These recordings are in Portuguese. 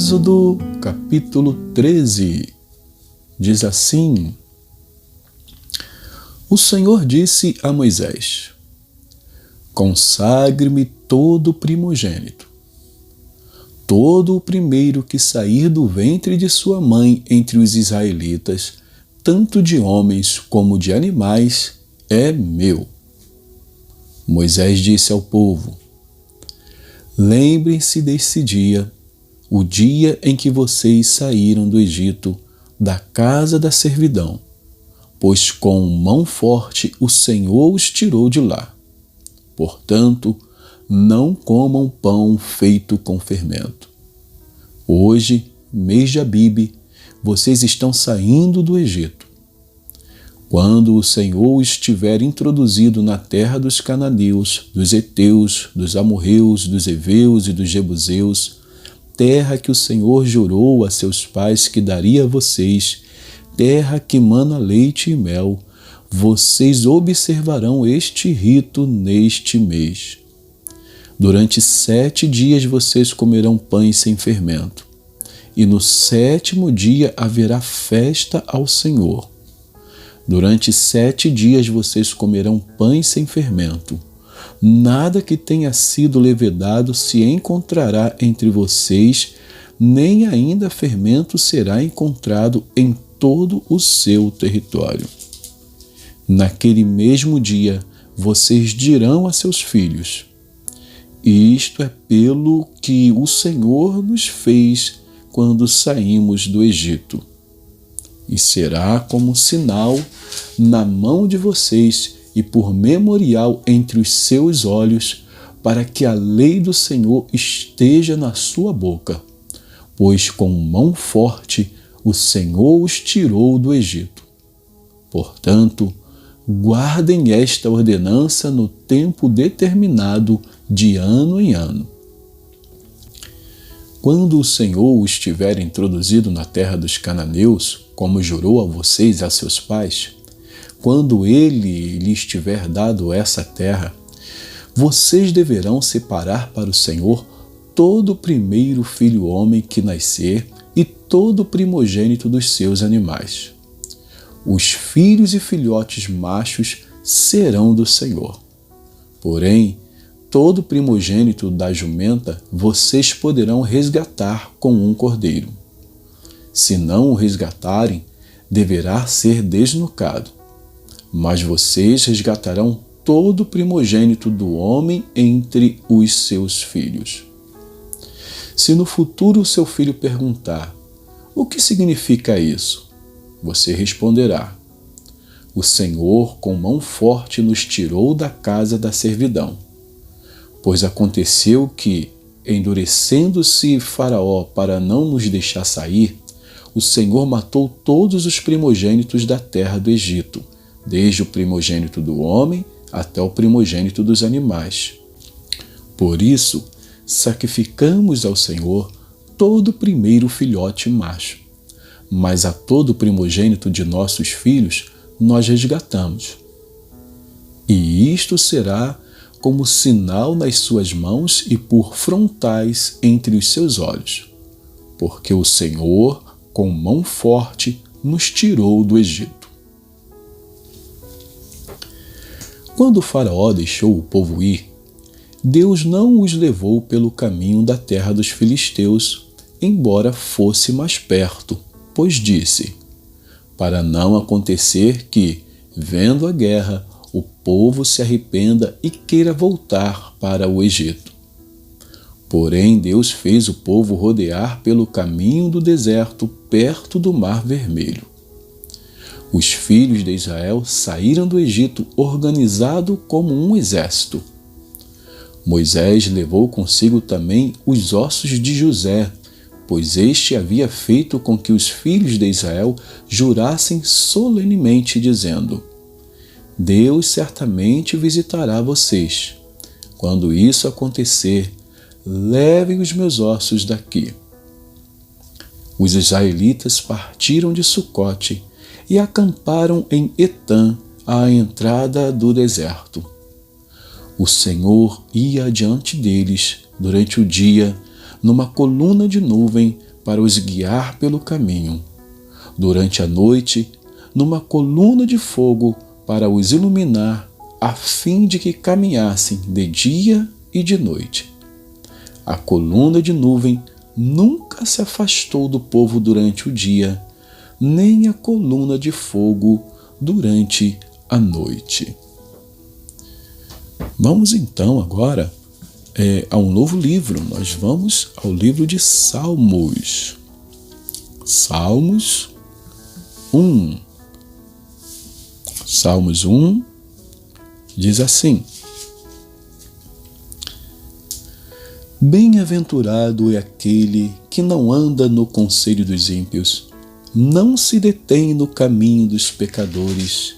Êxodo capítulo 13 diz assim: O Senhor disse a Moisés: Consagre-me todo o primogênito, todo o primeiro que sair do ventre de sua mãe entre os israelitas, tanto de homens como de animais, é meu. Moisés disse ao povo: Lembrem-se desse dia, o dia em que vocês saíram do Egito, da casa da servidão, pois com mão forte o Senhor os tirou de lá. Portanto, não comam pão feito com fermento. Hoje, mês de Abibe, vocês estão saindo do Egito. Quando o Senhor estiver introduzido na terra dos cananeus, dos heteus, dos amorreus, dos heveus e dos jebuseus, terra que o Senhor jurou a seus pais que daria a vocês, terra que mana leite e mel, vocês observarão este rito neste mês. Durante 7 dias vocês comerão pães sem fermento, e no 7º dia haverá festa ao Senhor. Durante 7 dias vocês comerão pães sem fermento. Nada que tenha sido levedado se encontrará entre vocês, nem ainda fermento será encontrado em todo o seu território. Naquele mesmo dia vocês dirão a seus filhos: Isto é pelo que o Senhor nos fez quando saímos do Egito. E será como sinal na mão de vocês e por memorial entre os seus olhos, para que a lei do Senhor esteja na sua boca, pois com mão forte o Senhor os tirou do Egito. Portanto, guardem esta ordenança no tempo determinado de ano em ano. Quando o Senhor os tiver introduzido na terra dos cananeus, como jurou a vocês e a seus pais, quando Ele lhes tiver dado essa terra, vocês deverão separar para o Senhor todo o primeiro filho homem que nascer e todo o primogênito dos seus animais. Os filhos e filhotes machos serão do Senhor. Porém, todo primogênito da jumenta vocês poderão resgatar com um cordeiro. Se não o resgatarem, deverá ser desnucado. Mas vocês resgatarão todo primogênito do homem entre os seus filhos. Se no futuro o seu filho perguntar: O que significa isso? Você responderá: O Senhor com mão forte nos tirou da casa da servidão. Pois aconteceu que, endurecendo-se Faraó para não nos deixar sair, o Senhor matou todos os primogênitos da terra do Egito, desde o primogênito do homem até o primogênito dos animais. Por isso, sacrificamos ao Senhor todo o primeiro filhote macho, mas a todo primogênito de nossos filhos nós resgatamos. E isto será como sinal nas suas mãos e por frontais entre os seus olhos, porque o Senhor, com mão forte, nos tirou do Egito. Quando o Faraó deixou o povo ir, Deus não os levou pelo caminho da terra dos filisteus, embora fosse mais perto, pois disse: Para não acontecer que, vendo a guerra, o povo se arrependa e queira voltar para o Egito. Porém, Deus fez o povo rodear pelo caminho do deserto, perto do Mar Vermelho. Os filhos de Israel saíram do Egito organizado como um exército. Moisés levou consigo também os ossos de José, pois este havia feito com que os filhos de Israel jurassem solenemente, dizendo: Deus certamente visitará vocês. Quando isso acontecer, levem os meus ossos daqui. Os israelitas partiram de Sucote e acamparam em Etã, à entrada do deserto. O Senhor ia adiante deles durante o dia numa coluna de nuvem para os guiar pelo caminho. Durante a noite, numa coluna de fogo para os iluminar, a fim de que caminhassem de dia e de noite. A coluna de nuvem nunca se afastou do povo durante o dia, nem a coluna de fogo durante a noite. Vamos então agora a um novo livro. Nós vamos ao livro de Salmos. Salmos 1. Salmos 1 diz assim: Bem-aventurado é aquele que não anda no conselho dos ímpios, não se detém no caminho dos pecadores,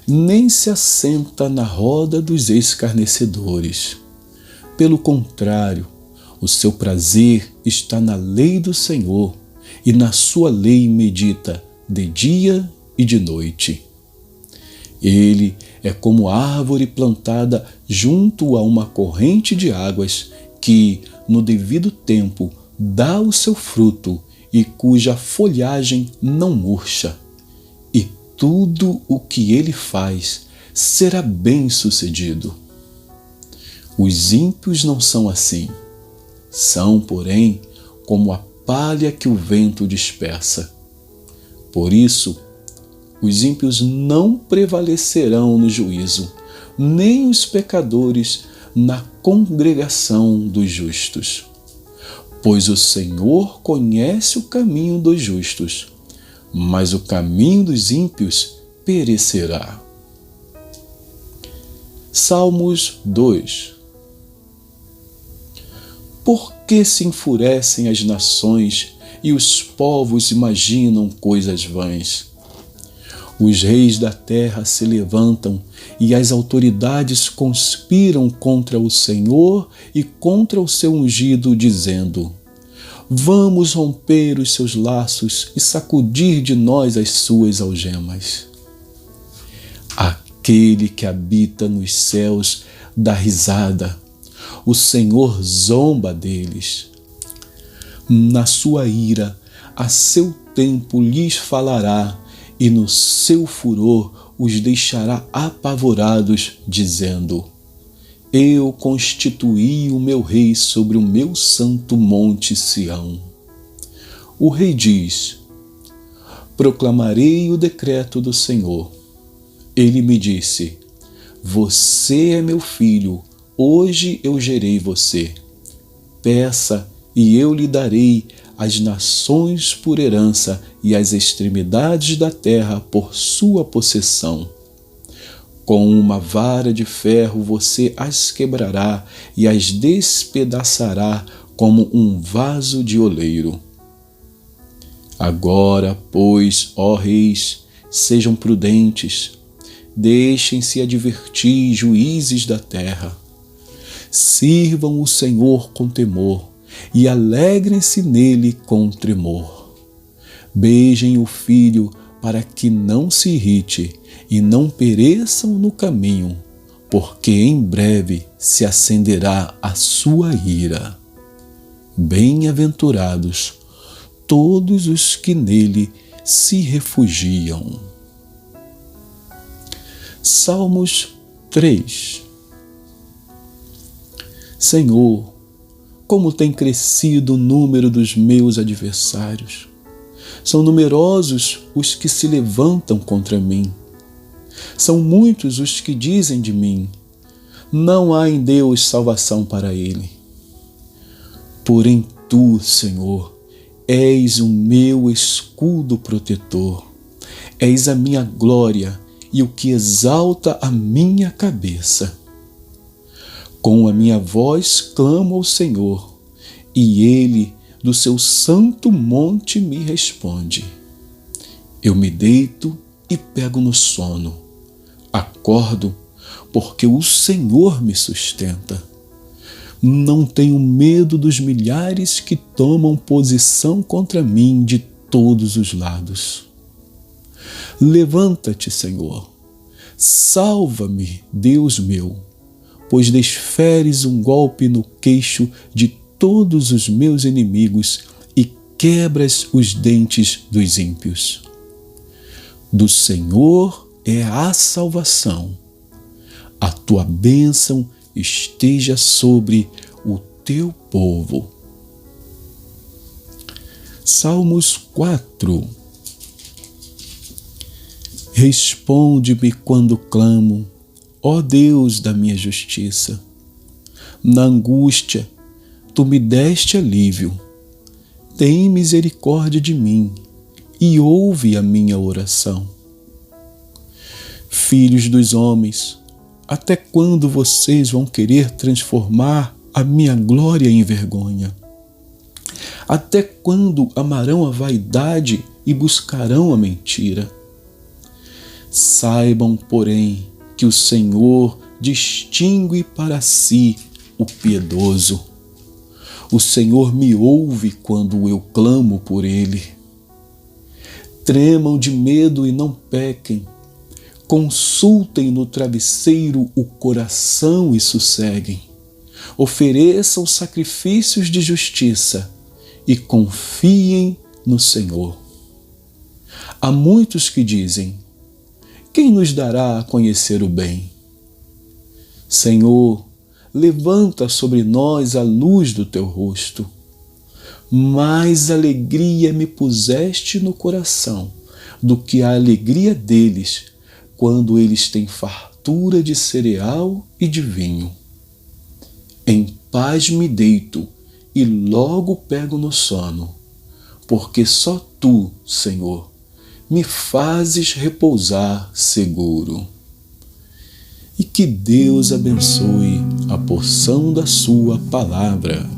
nem se assenta na roda dos escarnecedores. Pelo contrário, o seu prazer está na lei do Senhor, e na sua lei medita de dia e de noite. Ele é como árvore plantada junto a uma corrente de águas, que, no devido tempo, dá o seu fruto e cuja folhagem não murcha. E tudo o que ele faz será bem-sucedido. Os ímpios não são assim. São, porém, como a palha que o vento dispersa. Por isso, os ímpios não prevalecerão no juízo, nem os pecadores na congregação dos justos. Pois o Senhor conhece o caminho dos justos, mas o caminho dos ímpios perecerá. Salmos 2. Por que se enfurecem as nações e os povos imaginam coisas vãs? Os reis da terra se levantam e as autoridades conspiram contra o Senhor e contra o seu ungido, dizendo: Vamos romper os seus laços e sacudir de nós as suas algemas. Aquele que habita nos céus dá risada, o Senhor zomba deles. Na sua ira, a seu tempo lhes falará, e no seu furor os deixará apavorados, dizendo: Eu constituí o meu rei sobre o meu santo monte Sião. O rei diz: Proclamarei o decreto do Senhor. Ele me disse: Você é meu filho, hoje eu gerei você. Peça e eu lhe darei as nações por herança e as extremidades da terra por sua possessão. Com uma vara de ferro você as quebrará e as despedaçará como um vaso de oleiro. Agora, pois, ó reis, sejam prudentes, deixem-se advertir, juízes da terra. Sirvam o Senhor com temor e alegrem-se nele com tremor. Beijem o Filho para que não se irrite e não pereçam no caminho, porque em breve se acenderá a sua ira. Bem-aventurados todos os que nele se refugiam. Salmos 3. Senhor, como tem crescido o número dos meus adversários. São numerosos os que se levantam contra mim. São muitos os que dizem de mim: não há em Deus salvação para ele. Porém tu, Senhor, és o meu escudo protetor. És a minha glória e o que exalta a minha cabeça. Com a minha voz clamo ao Senhor, e Ele, do seu santo monte, me responde. Eu me deito e pego no sono. Acordo, porque o Senhor me sustenta. Não tenho medo dos milhares que tomam posição contra mim de todos os lados. Levanta-te, Senhor. Salva-me, Deus meu, pois desferes um golpe no queixo de todos os meus inimigos e quebras os dentes dos ímpios. Do Senhor é a salvação. A tua bênção esteja sobre o teu povo. Salmos 4. Responde-me quando clamo, ó Deus da minha justiça. Na angústia, tu me deste alívio. Tem misericórdia de mim e ouve a minha oração. Filhos dos homens, até quando vocês vão querer transformar a minha glória em vergonha? Até quando amarão a vaidade e buscarão a mentira? Saibam, porém, que o Senhor distingue para si o piedoso. O Senhor me ouve quando eu clamo por Ele. Tremam de medo e não pequem. Consultem no travesseiro o coração e sosseguem. Ofereçam sacrifícios de justiça e confiem no Senhor. Há muitos que dizem: quem nos dará a conhecer o bem? Senhor, levanta sobre nós a luz do teu rosto. Mais alegria me puseste no coração do que a alegria deles, quando eles têm fartura de cereal e de vinho. Em paz me deito e logo pego no sono, porque só tu, Senhor, me fazes repousar seguro. E que Deus abençoe a porção da sua palavra.